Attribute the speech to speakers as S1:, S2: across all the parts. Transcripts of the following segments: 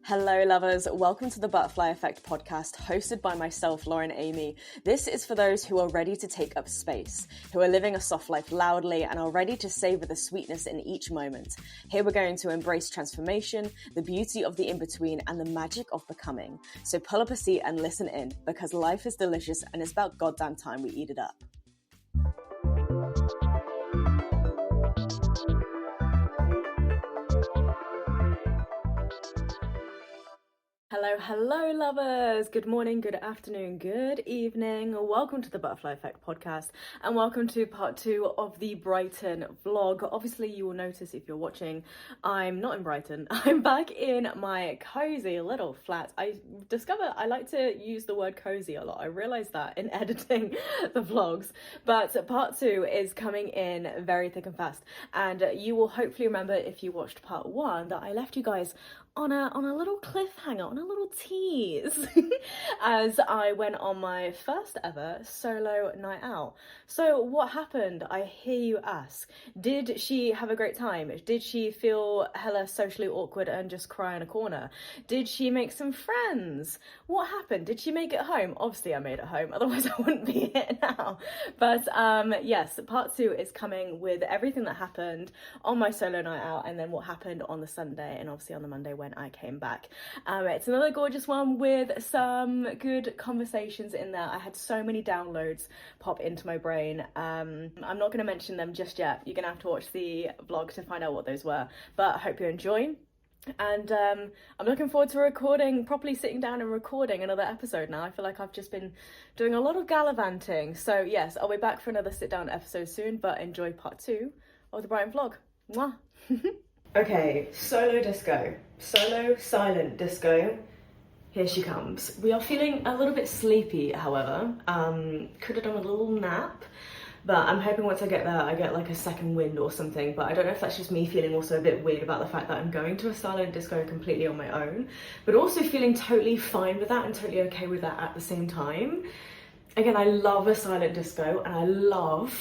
S1: Hello lovers, welcome to the Butterfly Effect podcast hosted by myself, Lauren Amy. This is for those who are ready to take up space, who are living a soft life loudly and are ready to savor the sweetness in each moment. Here we're going to embrace transformation, the beauty of the in-between and the magic of becoming. So pull up a seat and listen in because life is delicious and it's about goddamn time we eat it up. Hello lovers, good morning, good afternoon, good evening, welcome to the Butterfly Effect podcast and welcome to part 2 of the Brighton vlog. Obviously you will notice if you're watching, I'm not in Brighton, I'm back in my cozy little flat. I discovered I like to use the word cozy a lot, I realised that in editing the vlogs, but part 2 is coming in very thick and fast, and you will hopefully remember if you watched part 1 that I left you guys on a little cliffhanger, on a little tease, as I went on my first ever solo night out. So what happened, I hear you ask? Did she have a great time? Did she feel hella socially awkward and just cry in a corner? Did she make some friends? What happened? Did she make it home? Obviously I made it home, otherwise I wouldn't be here now. But yes, part 2 is coming with everything that happened on my solo night out and then what happened on the Sunday and obviously on the Monday when I came back. It's another gorgeous one with some good conversations in there. I had so many downloads pop into my brain. I'm not going to mention them just yet. You're going to have to watch the vlog to find out what those were, but I hope you enjoy. And I'm looking forward to properly sitting down and recording another episode now. I feel like I've just been doing a lot of gallivanting. So yes, I'll be back for another sit down episode soon, but enjoy part 2 of the Brighton vlog. Mwah! Okay, solo silent disco. Here she comes. We are feeling a little bit sleepy, however. Could have done a little nap, but I'm hoping once I get there, I get like a second wind or something. But I don't know if that's just me feeling also a bit weird about the fact that I'm going to a silent disco completely on my own, but also feeling totally fine with that and totally okay with that at the same time. Again, I love a silent disco and I love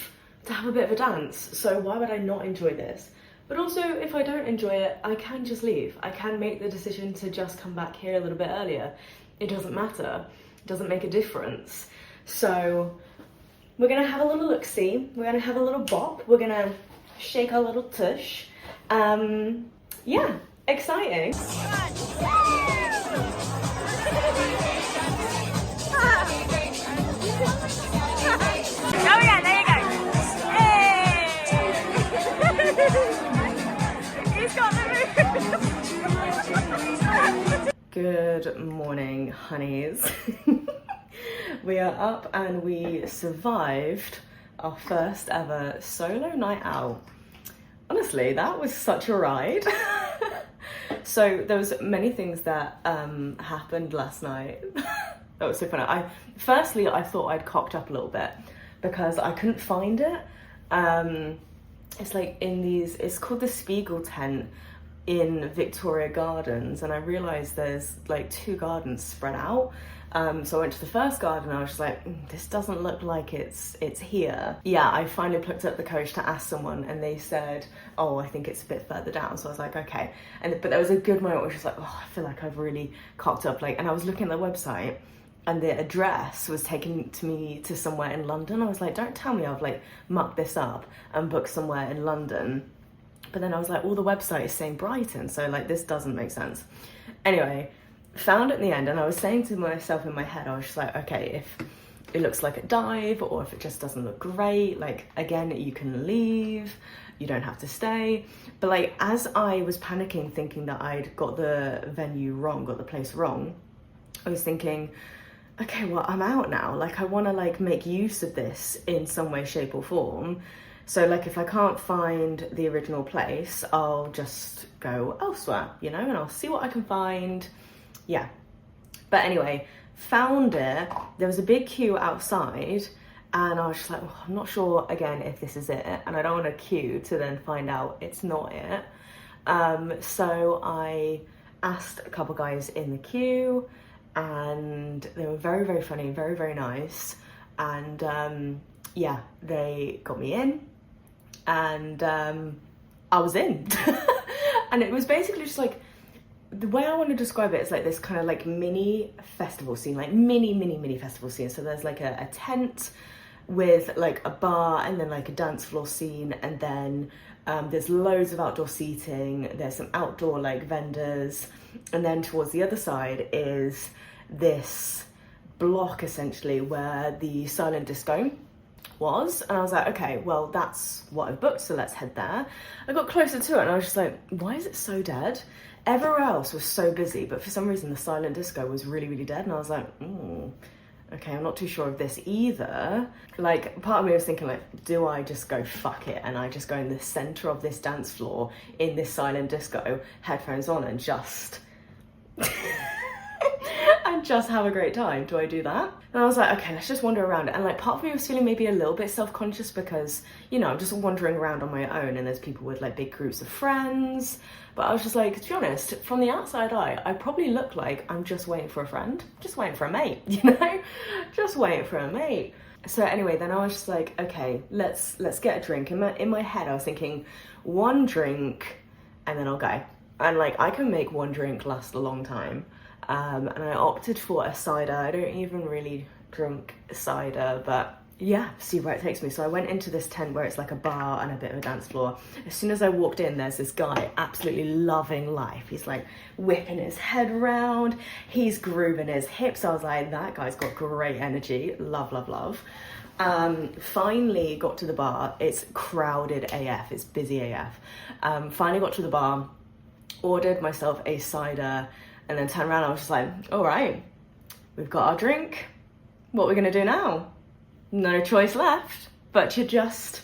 S1: to have a bit of a dance. So why would I not enjoy this? But also, if I don't enjoy it, I can just leave. I can make the decision to just come back here a little bit earlier. It doesn't matter. It doesn't make a difference. So we're gonna have a little look-see. We're gonna have a little bop. We're gonna shake our little tush. Yeah, exciting.
S2: Oh yeah, there you go. He's got the move.
S1: Good morning, honeys. We are up and we survived our first ever solo night out. Honestly, that was such a ride. So there was many things that happened last night. That was so funny. Firstly, I thought I'd cocked up a little bit because I couldn't find it. It's like it's called the Spiegel tent in Victoria Gardens, and I realised there's like 2 gardens spread out. So I went to the first garden and I was just like, this doesn't look like it's here. Yeah, I finally picked up the coach to ask someone and they said, oh, I think it's a bit further down. So I was like, okay. But there was a good moment where she was like, oh, I feel like I've really cocked up. And I was looking at the website and the address was taking me to somewhere in London. I was like, don't tell me I've like mucked this up and booked somewhere in London. But then I was like, well, the website is saying Brighton, so like this doesn't make sense. Anyway, found it in the end, and I was saying to myself in my head, I was just like, okay, if it looks like a dive or if it just doesn't look great, like again, you can leave, you don't have to stay. But like as I was panicking, thinking that I'd got the venue wrong, got the place wrong, I was thinking, okay, well, I'm out now. Like I want to like make use of this in some way, shape or form. So like if I can't find the original place, I'll just go elsewhere, you know, and I'll see what I can find. Yeah. But anyway, found it. There was a big queue outside and I was just like, oh, I'm not sure again if this is it. And I don't want to queue to then find out it's not it. So I asked a couple guys in the queue and they were very, very funny, very, very nice. And yeah, they got me in. And I was in. And it was basically just like the way I want to describe it is like this kind of like mini festival scene, like mini festival scene. So there's like a tent with like a bar and then like a dance floor scene, and then there's loads of outdoor seating, there's some outdoor like vendors, and then towards the other side is this block essentially where the silent disco was. And I was like, okay, well that's what I've booked, so let's head there. I got closer to it and I was just like, why is it so dead? Everywhere else was so busy, but for some reason the silent disco was really dead, and I was like, okay, I'm not too sure of this either. Like, part of me was thinking like, do I just go fuck it and I just go in the center of this dance floor in this silent disco, headphones on, and just and just have a great time? Do I do that? And I was like, okay, let's just wander around. And like, part of me was feeling maybe a little bit self-conscious because, you know, I'm just wandering around on my own and there's people with like big groups of friends. But I was just like, to be honest, from the outside eye, I probably look like I'm just waiting for a friend, just waiting for a mate, you know, just waiting for a mate. So anyway, then I was just like, okay, let's get a drink. In my head, I was thinking, one drink and then I'll go. And like, I can make one drink last a long time. And I opted for a cider. I don't even really drink cider, but yeah, see where it takes me. So I went into this tent where it's like a bar and a bit of a dance floor. As soon as I walked in, there's this guy absolutely loving life. He's like whipping his head around, he's grooving his hips. I was like, that guy's got great energy. Love. Finally got to the bar. It's crowded AF, it's busy AF. Finally got to the bar, ordered myself a cider, and then turned around. I was just like, all right, we've got our drink. What are we gonna do now? No choice left but to just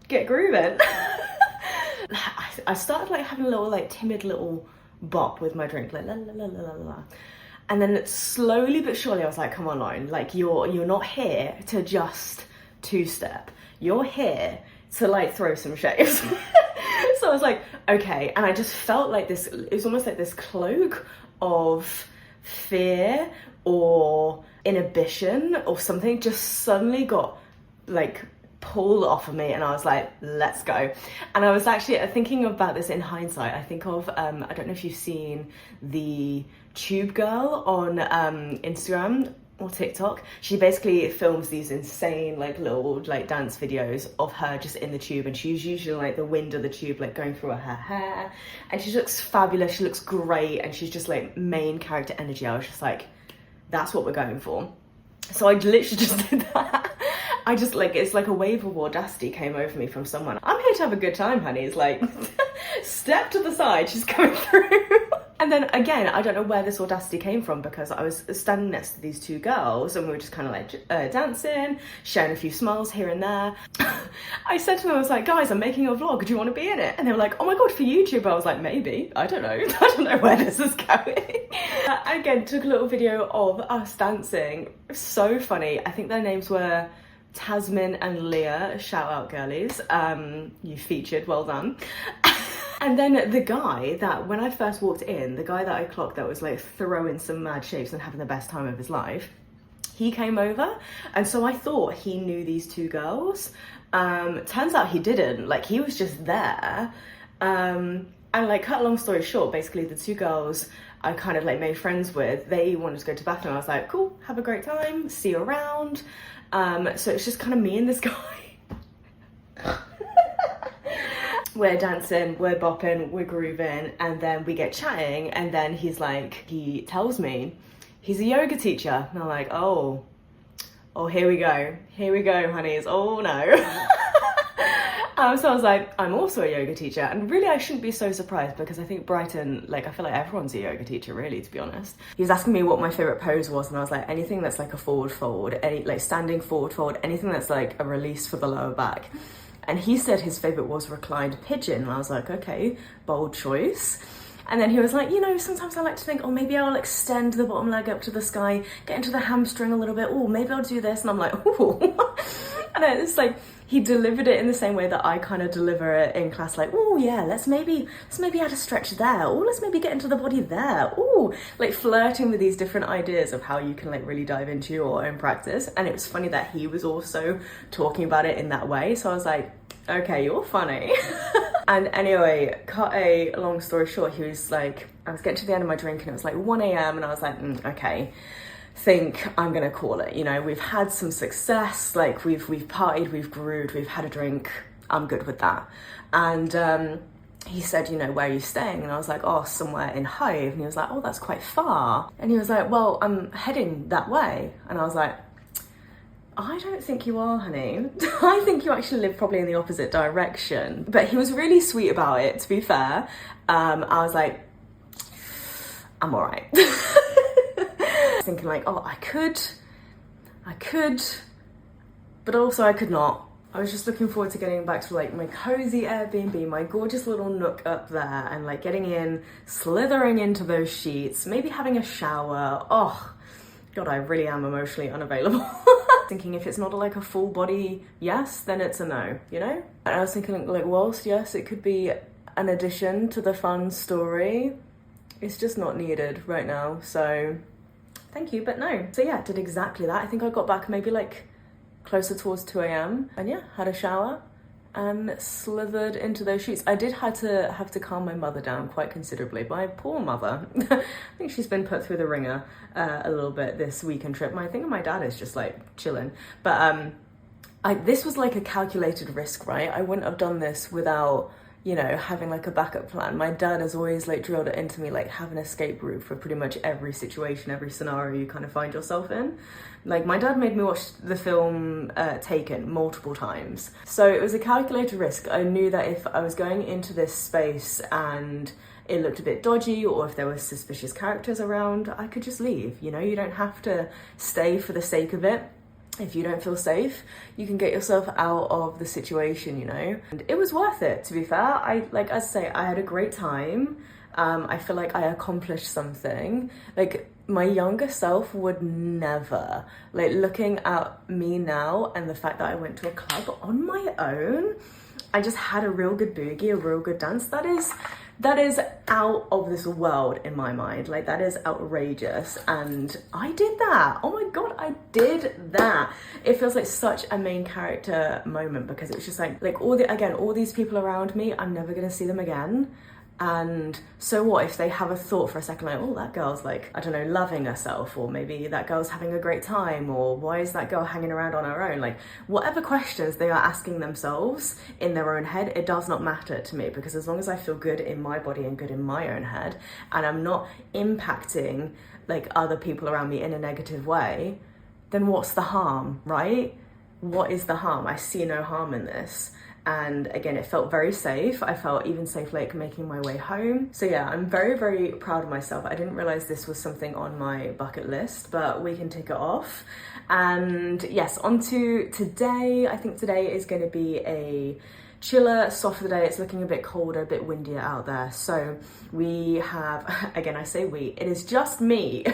S1: get grooving. I started like having a little like timid little bop with my drink, like la la la la la. And then slowly but surely I was like, come on, Lauren, like you're not here to just two-step. You're here to like throw some shapes. So I was like, okay. And I just felt like this, it was almost like this cloak of fear or inhibition or something just suddenly got like pulled off of me, and I was like, let's go. And I was actually thinking about this in hindsight. I think of I don't know if you've seen the Tube Girl on Instagram or TikTok. She basically films these insane like little like dance videos of her just in the tube, and she's usually like the wind of the tube like going through her hair, and she looks fabulous, she looks great, and she's just like main character energy. I was just like, that's what we're going for. So I literally just did that. I just like, it's like a wave of audacity came over me from someone. I'm here to have a good time, honey. It's like, step to the side, she's coming through. And then again, I don't know where this audacity came from, because I was standing next to these two girls and we were just kind of like dancing, sharing a few smiles here and there. I said to them, I was like, guys, I'm making a vlog, do you want to be in it? And they were like, oh my God, for YouTube? I was like, maybe, I don't know. I don't know where this is going. Again, took a little video of us dancing. It was so funny. I think their names were Tasmin and Leah. Shout out, girlies. You featured, well done. And then the guy that, when I first walked in, the guy that I clocked that was like throwing some mad shapes and having the best time of his life, he came over. And so I thought he knew these two girls. Turns out he didn't. Like, he was just there. And like, cut a long story short, basically the two girls I kind of like made friends with, they wanted to go to the bathroom. I was like, cool, have a great time, see you around. So it's just kind of me and this guy. We're dancing, we're bopping, we're grooving, and then we get chatting, and then he's like, he tells me he's a yoga teacher. And I'm like, oh, here we go, honeys, oh no. So I was like, I'm also a yoga teacher, and really I shouldn't be so surprised, because I think Brighton, like, I feel like everyone's a yoga teacher, really, to be honest. He was asking me what my favourite pose was, and I was like, anything that's like a forward fold, any like standing forward fold, anything that's like a release for the lower back. And he said his favourite was reclined pigeon, and I was like, okay, bold choice. And then he was like, you know, sometimes I like to think, oh, maybe I'll extend the bottom leg up to the sky, get into the hamstring a little bit, oh, maybe I'll do this. And I'm like, ooh. And it's like, he delivered it in the same way that I kind of deliver it in class, like, oh yeah, let's maybe add a stretch there, oh, let's maybe get into the body there, oh, like flirting with these different ideas of how you can like really dive into your own practice. And it was funny that he was also talking about it in that way, so I was like, okay, you're funny. And anyway, cut a long story short, he was like, I was getting to the end of my drink and it was like 1 a.m. and I was like, okay, think I'm gonna call it. You know, we've had some success, like we've partied, we've grewed, we've had a drink, I'm good with that. And he said, you know, where are you staying? And I was like, oh, somewhere in Hive. And he was like, oh, that's quite far. And he was like, well, I'm heading that way. And I was like, I don't think you are, honey. I think you actually live probably in the opposite direction. But he was really sweet about it, to be fair. I was like, I'm all right. Thinking like, oh, I could, but also I could not. I was just looking forward to getting back to like my cozy Airbnb, my gorgeous little nook up there, and like getting in, slithering into those sheets, maybe having a shower. Oh, God, I really am emotionally unavailable. Thinking if it's not like a full body yes, then it's a no, you know? And I was thinking like, whilst yes, it could be an addition to the fun story, it's just not needed right now, so thank you, but no. So yeah, did exactly that. I think I got back maybe like closer towards 2 a.m. and yeah, had a shower and slithered into those sheets. I did have to calm my mother down quite considerably. My poor mother. I think she's been put through the ringer a little bit this weekend trip. I think my dad is just like chilling. But this was like a calculated risk, right? I wouldn't have done this without, you know, having like a backup plan. My dad has always like drilled it into me, like have an escape route for pretty much every situation, every scenario you kind of find yourself in. Like my dad made me watch the film Taken multiple times. So it was a calculated risk. I knew that if I was going into this space and it looked a bit dodgy or if there were suspicious characters around, I could just leave. You know, you don't have to stay for the sake of it. If you don't feel safe, you can get yourself out of the situation, you know? And it was worth it, to be fair. As I say, I had a great time. I feel like I accomplished something. Like, my younger self would never. Like, looking at me now and the fact that I went to a club on my own, I just had a real good boogie, a real good dance. That is out of this world in my mind. Like, that is outrageous. And I did that. Oh my God, I did that. It feels like such a main character moment because it was just like all these people around me, I'm never gonna see them again. And so what if they have a thought for a second like, oh, that girl's like, I don't know, loving herself, or maybe that girl's having a great time, or why is that girl hanging around on her own? Like, whatever questions they are asking themselves in their own head, it does not matter to me, because as long as I feel good in my body and good in my own head, and I'm not impacting like other people around me in a negative way, then what's the harm, right? What is the harm? I see no harm in this. And again, it felt very safe. I felt even safe like making my way home. So yeah, I'm very, very proud of myself. I didn't realize this was something on my bucket list, but we can tick it off. And yes, on to today. I think today is going to be a chiller, softer day. It's looking a bit colder, a bit windier out there. So we have, again, I say we, it is just me.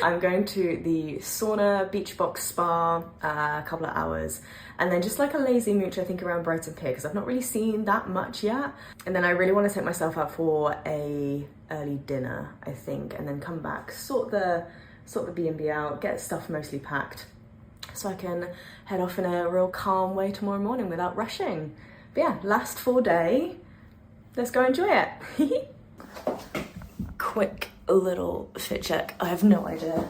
S1: I'm going to the sauna, beach box spa, a couple of hours. And then just like a lazy mooch, I think, around Brighton Pier, because I've not really seen that much yet. And then I really want to take myself out for a early dinner, I think, and then come back, sort the B&B out, get stuff mostly packed, so I can head off in a real calm way tomorrow morning without rushing. But yeah, last full day. Let's go enjoy it. Quick little fit check. I have no idea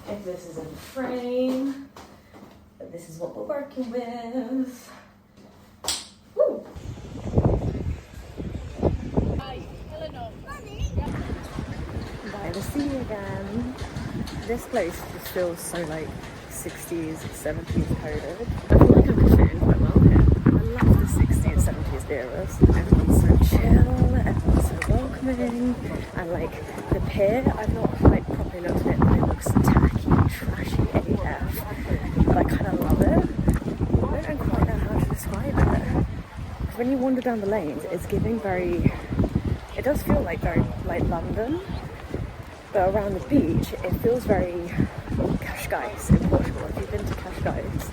S1: if this is in frame. But this is what we're working with. Woo. By the sea again. This place just feels so like 60s, 70s coded. I feel like I could fit in quite well here. I love the 60s, 70s eras. Everyone's so chill, everyone's so welcoming. And like the pier, I've not like properly looked at it, but it looks tacky, trashy AF. But I kind of love it. I don't quite know how to describe it. Because when you wander down the lanes, it's giving very, it does feel like very like London. But around the beach, it feels very Cascais in Portugal. If you've been to Cascais,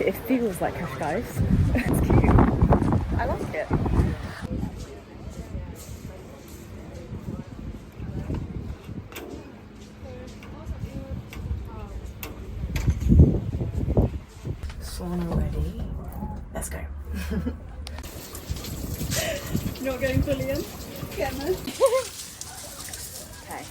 S1: it feels like Cascais. It's cute. I like it. Sauna ready. Let's go.
S3: Not going fully in. Get there.
S1: Okay.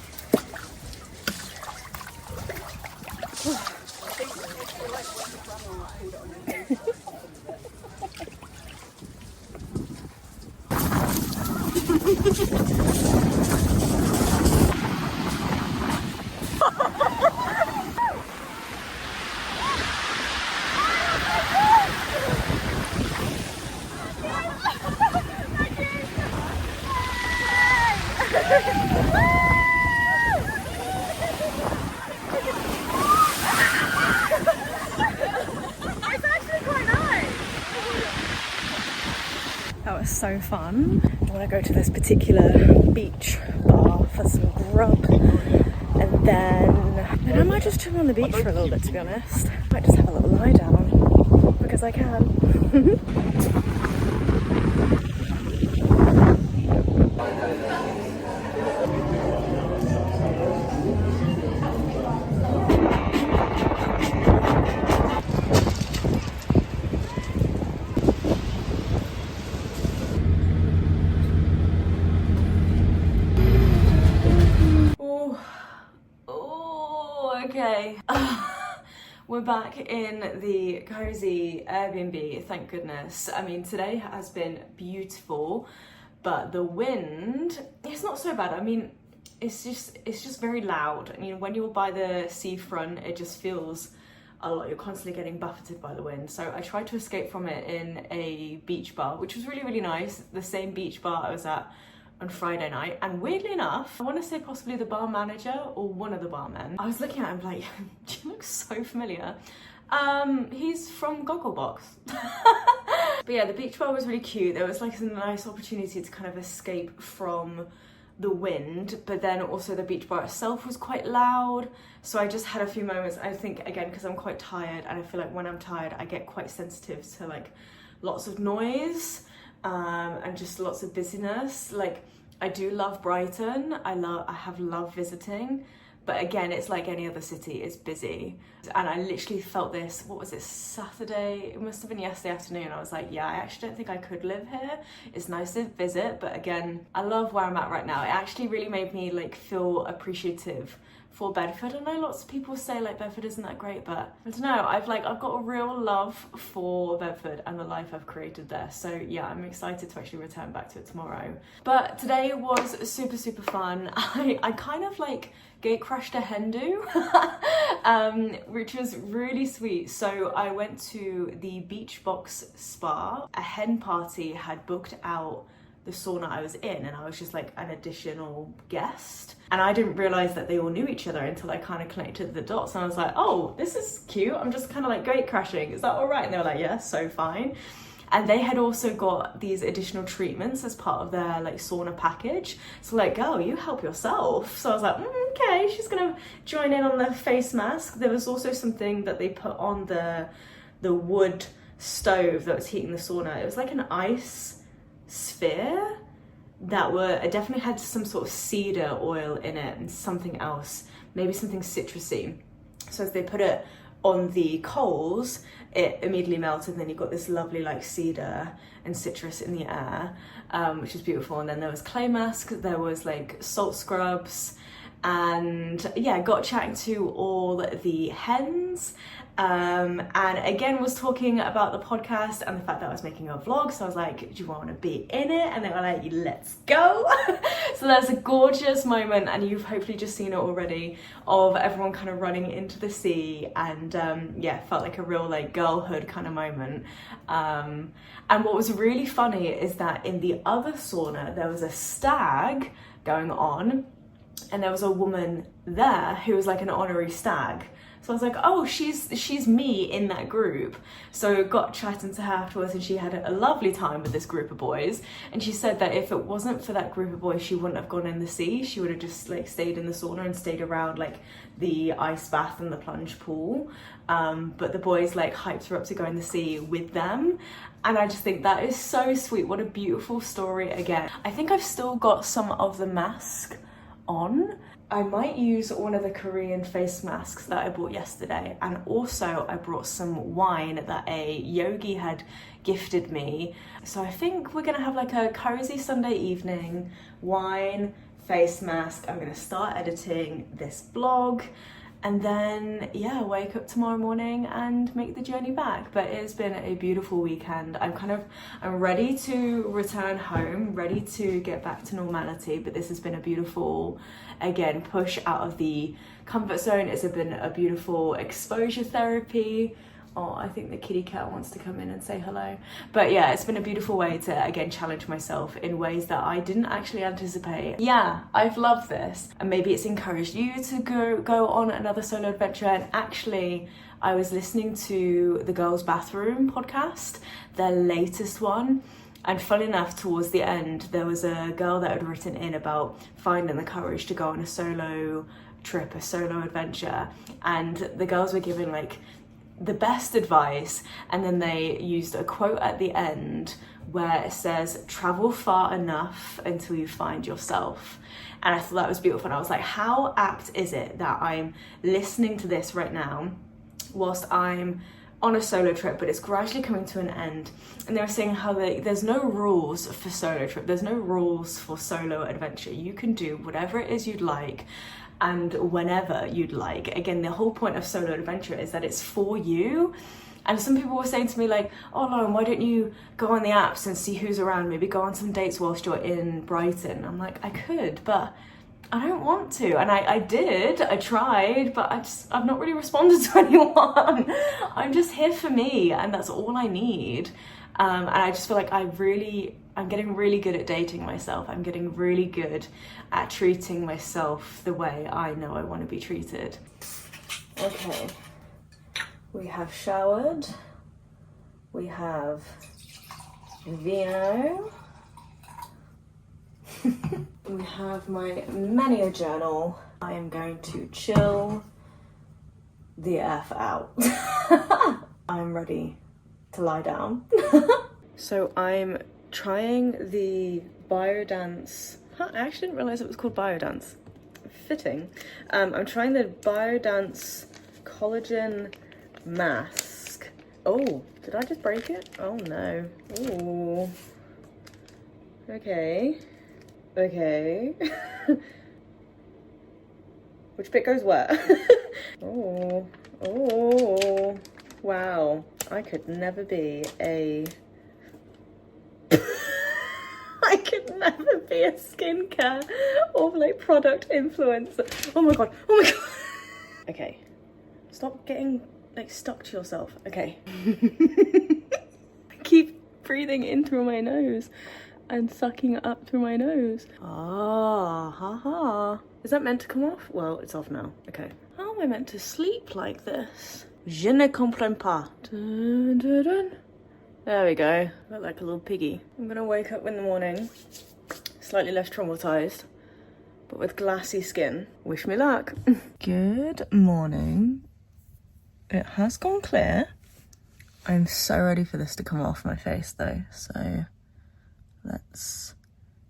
S1: That was so fun. I want to go to this particular beach bar for some grub, and then I might just chill on the beach for a little bit, to be honest. I might just have a little lie down because I can. Okay, we're back in the cozy Airbnb, thank goodness. I mean, today has been beautiful, but the wind, it's not so bad. I mean, it's just very loud. I mean, when you're by the seafront, it just feels a lot. You're constantly getting buffeted by the wind. So I tried to escape from it in a beach bar, which was really, really nice. The same beach bar I was at on Friday night, and weirdly enough, I want to say possibly the bar manager or one of the barmen, I was looking at him like, do you look so familiar? He's from Gogglebox. But yeah, the beach bar was really cute. There was like a nice opportunity to kind of escape from the wind, but then also the beach bar itself was quite loud. So I just had a few moments, I think, again, because I'm quite tired, and I feel like when I'm tired, I get quite sensitive to like lots of noise. And just lots of busyness. Like, I do love Brighton. I have loved visiting, but again, it's like any other city, it's busy. And I literally felt this, what was it, Saturday? It must have been yesterday afternoon. I was like, yeah, I actually don't think I could live here. It's nice to visit, but again, I love where I'm at right now. It actually really made me like feel appreciative for Bedford. I know lots of people say like Bedford isn't that great, but I don't know, I've got a real love for Bedford and the life I've created there. So yeah, I'm excited to actually return back to it tomorrow. But today was super, super fun. I kind of like gate crashed a hen do, which was really sweet. So I went to the Beach Box Spa. A hen party had booked out the sauna I was in, and I was just like an additional guest, and I didn't realize that they all knew each other until I kind of connected the dots, and I was like, oh, this is cute, I'm just kind of like gate crashing, is that all right? And they were like, yeah, so fine. And they had also got these additional treatments as part of their like sauna package. So like, girl, you help yourself. So I was like, okay, she's gonna join in on the face mask. There was also something that they put on the wood stove that was heating the sauna. It was like an ice sphere that it definitely had some sort of cedar oil in it and something else, maybe something citrusy. So as they put it on the coals, it immediately melted, and then you got this lovely like cedar and citrus in the air, which is beautiful. And then there was clay mask, there was like salt scrubs, and yeah, got chatting to all the hens, and again was talking about the podcast and the fact that I was making a vlog. So I was like, do you want to be in it? And they were like, let's go. So there's a gorgeous moment, and you've hopefully just seen it already, of everyone kind of running into the sea, and yeah, felt like a real like girlhood kind of moment. And what was really funny is that in the other sauna there was a stag going on, and there was a woman there who was like an honorary stag. So I was like, oh, she's me in that group. So got chatting to her afterwards, and she had a lovely time with this group of boys. And she said that if it wasn't for that group of boys, she wouldn't have gone in the sea. She would have just like stayed in the sauna and stayed around like the ice bath and the plunge pool. But the boys like hyped her up to go in the sea with them. And I just think that is so sweet. What a beautiful story again. I think I've still got some of the mask on. I might use one of the Korean face masks that I bought yesterday, and also I brought some wine that a yogi had gifted me. So I think we're gonna have like a cozy Sunday evening, wine, face mask. I'm gonna start editing this vlog, and then yeah, wake up tomorrow morning and make the journey back. But it's been a beautiful weekend. I'm ready to return home, ready to get back to normality, but this has been a beautiful, again, push out of the comfort zone. It's been a beautiful exposure therapy. Oh, I think the kitty cat wants to come in and say hello. But yeah, it's been a beautiful way to, again, challenge myself in ways that I didn't actually anticipate. Yeah, I've loved this. And maybe it's encouraged you to go on another solo adventure. And actually, I was listening to the Girls Bathroom podcast, their latest one. And fun enough, towards the end, there was a girl that had written in about finding the courage to go on a solo trip, a solo adventure. And the girls were given like the best advice, and then they used a quote at the end where it says, travel far enough until you find yourself. And I thought that was beautiful, and I was like, how apt is it that I'm listening to this right now whilst I'm on a solo trip, but it's gradually coming to an end. And they were saying how there's no rules for solo trip, there's no rules for solo adventure. You can do whatever it is you'd like and whenever you'd like. Again, the whole point of solo adventure is that it's for you. And some people were saying to me like, oh Lauren, why don't you go on the apps and see who's around, maybe go on some dates whilst you're in Brighton. I'm like, I could, but I don't want to. And I tried, but I've not really responded to anyone. I'm just here for me, and that's all I need. And I just feel like I'm getting really good at dating myself. I'm getting really good at treating myself the way I know I want to be treated. Okay, we have showered. We have vino. We have my many a journal. I am going to chill the F out. I'm ready to lie down. So I'm trying the Biodance. I actually didn't realize it was called Biodance. Fitting. I'm trying the Biodance collagen mask. Oh, did I just break it? Oh no. Ooh. Okay. Which bit goes where? Oh. Wow. I could never be a skincare or like product influencer. Oh my god. Okay. Stop getting like stuck to yourself. Okay. Keep breathing in through my nose and sucking it up through my nose. Ah, haha. Is that meant to come off? Well, it's off now. Okay. How am I meant to sleep like this? Je ne comprends pas. Dun, dun, dun. There we go. I look like a little piggy. I'm gonna wake up in the morning, slightly less traumatized, but with glassy skin. Wish me luck. Good morning. It has gone clear. I'm so ready for this to come off my face though, so let's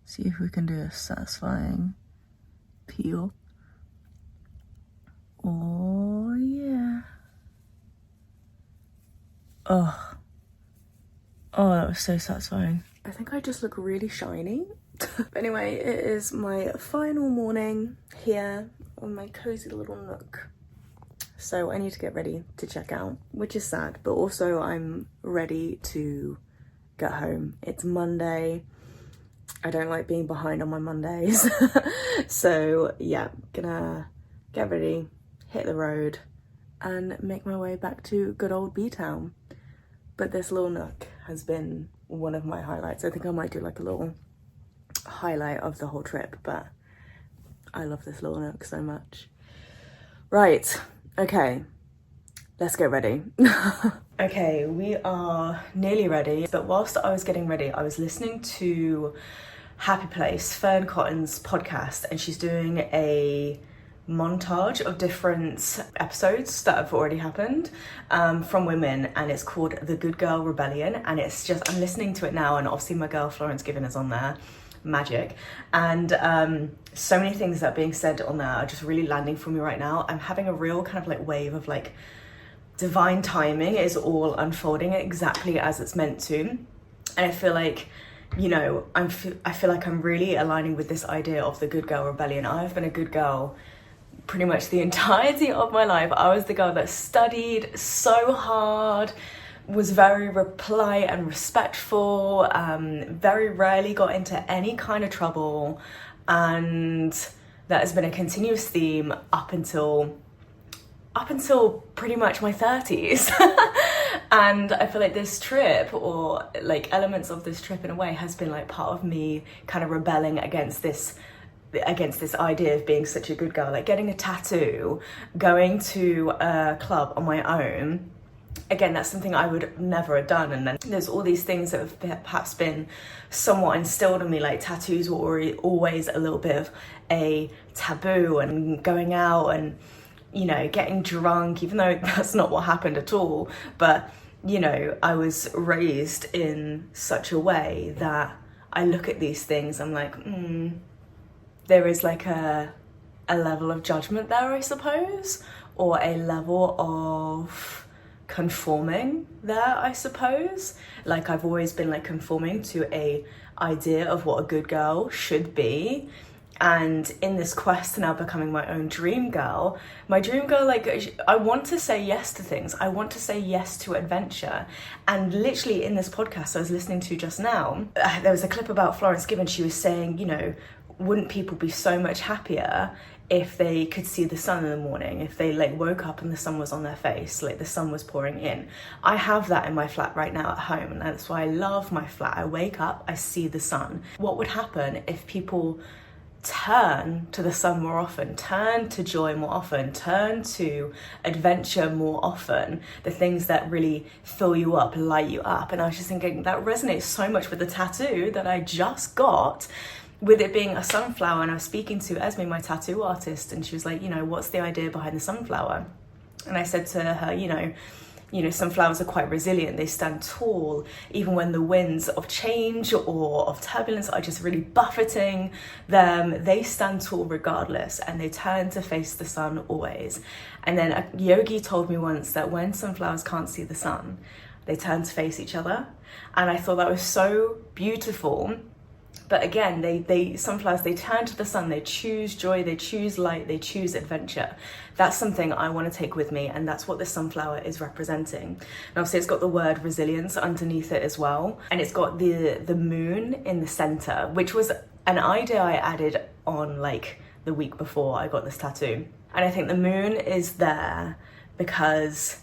S1: see if we can do a satisfying peel. Oh yeah. Oh, that was so satisfying. I think I just look really shiny. Anyway, it is my final morning here on my cozy little nook. So I need to get ready to check out, which is sad, but also I'm ready to get home. It's Monday. I don't like being behind on my Mondays. So yeah, gonna get ready, hit the road, and make my way back to good old B-Town. But this little nook has been one of my highlights. I think I might do like a little highlight of the whole trip, but I love this little nook so much. Right, okay, let's get ready. Okay, we are nearly ready, but whilst I was getting ready, I was listening to Happy Place, Fern Cotton's podcast, and she's doing a montage of different episodes that have already happened from women, and it's called The Good Girl Rebellion, and it's just, I'm listening to it now, and obviously my girl Florence Given is on there, magic. And so many things that are being said on there are just really landing for me right now. I'm having a real kind of like wave of like divine timing is all unfolding exactly as it's meant to. And I feel like, you know, I feel like I'm really aligning with this idea of the good girl rebellion. I've been a good girl pretty much the entirety of my life. I was the girl that studied so hard, was very polite and respectful, very rarely got into any kind of trouble, and that has been a continuous theme up until pretty much my 30s. And I feel like this trip, or like elements of this trip in a way, has been like part of me kind of rebelling against this idea of being such a good girl, like getting a tattoo, going to a club on my own. Again, that's something I would never have done. And then there's all these things that have perhaps been somewhat instilled in me, like tattoos were always a little bit of a taboo, and going out and, you know, getting drunk, even though that's not what happened at all. But, you know, I was raised in such a way that I look at these things, I'm like, there is like a level of judgment there, I suppose, or a level of conforming there, I suppose. Like I've always been like conforming to a idea of what a good girl should be. And in this quest to now becoming my own dream girl, like, I want to say yes to things. I want to say yes to adventure. And literally in this podcast I was listening to just now, there was a clip about Florence Given. She was saying, you know, wouldn't people be so much happier if they could see the sun in the morning, if they like woke up and the sun was on their face, like the sun was pouring in. I have that in my flat right now at home, and that's why I love my flat. I wake up, I see the sun. What would happen if people turn to the sun more often, turn to joy more often, turn to adventure more often, the things that really fill you up, light you up? And I was just thinking that resonates so much with the tattoo that I just got, with it being a sunflower. And I was speaking to Esme, my tattoo artist, and she was like, you know, what's the idea behind the sunflower? And I said to her, you know, sunflowers are quite resilient. They stand tall, even when the winds of change or of turbulence are just really buffeting them. They stand tall regardless, and they turn to face the sun always. And then a yogi told me once that when sunflowers can't see the sun, they turn to face each other. And I thought that was so beautiful. But again, sunflowers, they turn to the sun, they choose joy, they choose light, they choose adventure. That's something I want to take with me, and that's what this sunflower is representing. And obviously it's got the word resilience underneath it as well. And it's got the moon in the center, which was an idea I added on like the week before I got this tattoo. And I think the moon is there because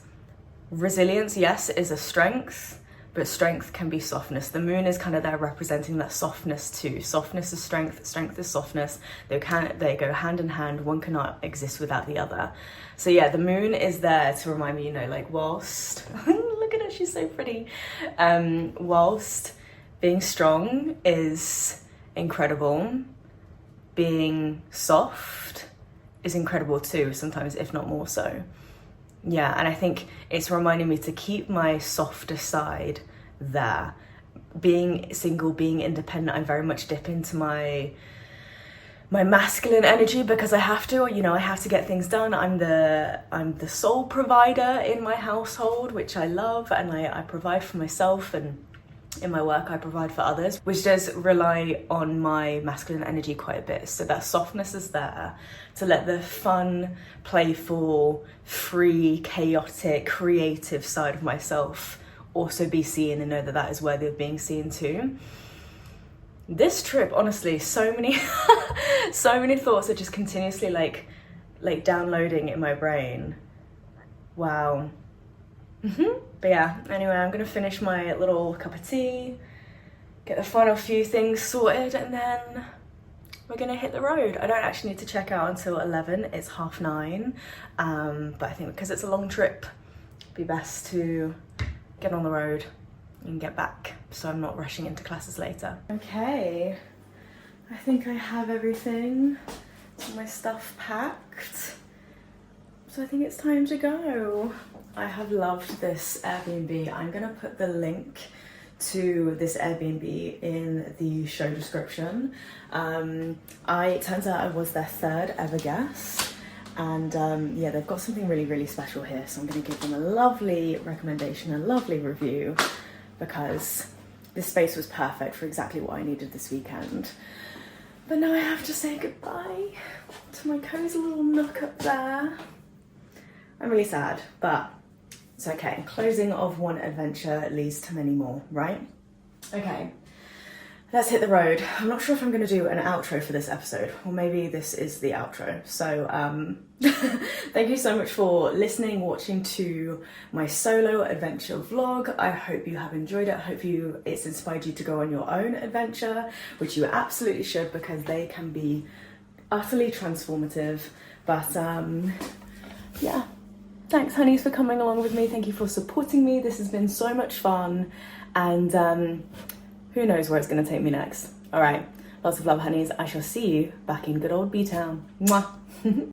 S1: resilience, yes, is a strength, but strength can be softness. The moon is kind of there representing that softness too. Softness is strength, strength is softness. They go hand in hand. One cannot exist without the other. So yeah, the moon is there to remind me, you know, like whilst, look at her, she's so pretty. Whilst being strong is incredible, being soft is incredible too, sometimes if not more so. Yeah, and I think it's reminding me to keep my softer side there. Being single, being independent, I very much dip into my masculine energy because I have to, you know, I have to get things done. I'm the sole provider in my household, which I love, and I provide for myself, and in my work I provide for others, which does rely on my masculine energy quite a bit. So that softness is there to let the fun, playful, free, chaotic, creative side of myself also be seen, and know that that is worthy of being seen too. This trip, honestly, so many thoughts are just continuously like downloading in my brain. Wow. But yeah, anyway, I'm gonna finish my little cup of tea, get the final few things sorted, and then we're gonna hit the road. I don't actually need to check out until 11, it's 9:30, but I think because it's a long trip, it'd be best to get on the road and get back so I'm not rushing into classes later. Okay, I think I have everything, my stuff packed, so I think it's time to go. I have loved this Airbnb. I'm gonna put the link to this Airbnb in the show description. It turns out I was their third ever guest, and yeah, they've got something really, really special here, so I'm going to give them a lovely recommendation, a lovely review, because this space was perfect for exactly what I needed this weekend. But now I have to say goodbye to my cozy little nook up there. I'm really sad, but it's okay. Closing of one adventure leads to many more, right? Okay, let's hit the road. I'm not sure if I'm going to do an outro for this episode, or maybe this is the outro. So thank you so much for listening, watching to my solo adventure vlog. I hope you have enjoyed it. I hope it's inspired you to go on your own adventure, which you absolutely should, because they can be utterly transformative. But yeah. Thanks, honeys, for coming along with me. Thank you for supporting me. This has been so much fun, and who knows where it's going to take me next. All right, lots of love, honeys. I shall see you back in good old B-Town. Mwah.